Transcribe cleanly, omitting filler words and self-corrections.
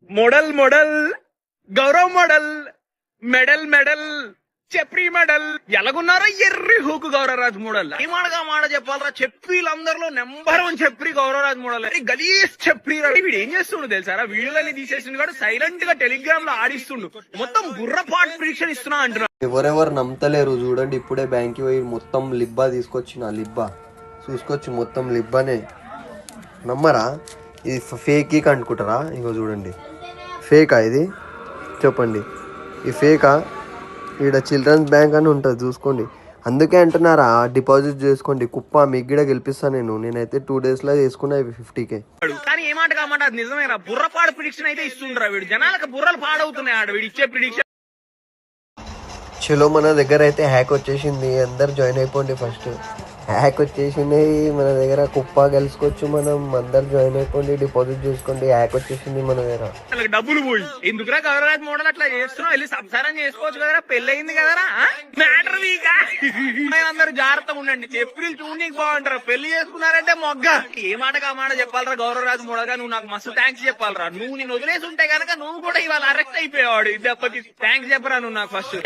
Model model Gaurav model medal medal చెప్రీ medal ఎలాగున్నారో ఎర్రి హూకు గౌరవరాజ్ మోడల్ ఈ మాటగా మాట చెప్పాలరా చెప్రీలందరిలో నెంబర్ 1 చెప్రీ గౌరవరాజ్ మోడల్ గలీజ్ చెప్రీ వీడు ఏం చేస్తుండు తెలుసారా వీడియోలని తీసేసిండు కూడా సైలెంట్ గా టెలిగ్రామ్ లో ఆడిస్తుండు మొత్తం బుర్రపాటు ప్రిడిక్షన్ ఇస్తున్నా అంటున్నా. ఎవరెవరు నమ్మతలేరు చూడండి, ఇప్పుడే బ్యాంక్ పోయి మొత్తం లిబ్బా తీసుకొచ్చిన లిబ్బా చూసుకొచ్చి మొత్తం లిబ్బానే నమ్మరా? ఇది ఫేక్ అనుకుంటారా? ఇంకో చూడండి, ఫేకా ఇది? చెప్పండి, ఈ ఫేకా? ఇక్కడ చిల్డ్రన్స్ బ్యాంక్ అని ఉంటుంది చూసుకోండి. అందుకే అంటున్నారా డిపాజిట్ చేసుకోండి, కుప్ప మీకు కూడా గెలిపిస్తాను నేనైతే 2 days లో చేసుకున్నా 50K. కానీ ఏ మాట కామాట అది నిజమేరా, బుర్రపాడు ప్రిడిక్షన్ అయితే ఇస్తుండ్రా వీడు. జనాలకు బుర్రలు పాడవుతున్నాయి ఆడ వీడు ఇచ్చే ప్రిడిక్షన్. చలో మన దగ్గర అయితే హ్యాక్ వచ్చేసింది, అందరు జాయిన్ అయిపోండి. ఫస్ట్ హ్యాక్ వచ్చేసింది మన దగ్గర, కుప్ప గెలుచుకోవచ్చు మనం. అందరు జాయిన్ అయిపోండి, డిపాజిట్ చేసుకోండి. హ్యాక్ వచ్చేసింది మన దగ్గర. డబ్బులు పోయి ఎందుకురా గౌరవరాజ్ మోడల్ అట్లా చేస్తున్నావు? వెళ్ళి సంసారం చేసుకోవచ్చు కదరా, పెళ్ళయింది కదరా. మ్యాటర్ వీకా అందరు జాగ్రత్తగా ఉండండి. ఏప్రిల్ చూడనీకి బాగుంటారు, పెళ్లి చేసుకున్నారంటే మొగ్గ. ఏ మాట కా మాట చెప్పాలరా గౌరవరాజ్ మోడల్ గా, నువ్వు నాకు మస్తు థ్యాంక్స్ చెప్పాలరా. నువ్వు నేను వదిలేసి ఉంటే కనుక నువ్వు కూడా ఇవాళ అరెస్ట్ అయిపోయావాడు. దెబ్బకి థ్యాంక్స్ చెప్పరా నువ్వు నాకు ఫస్ట్.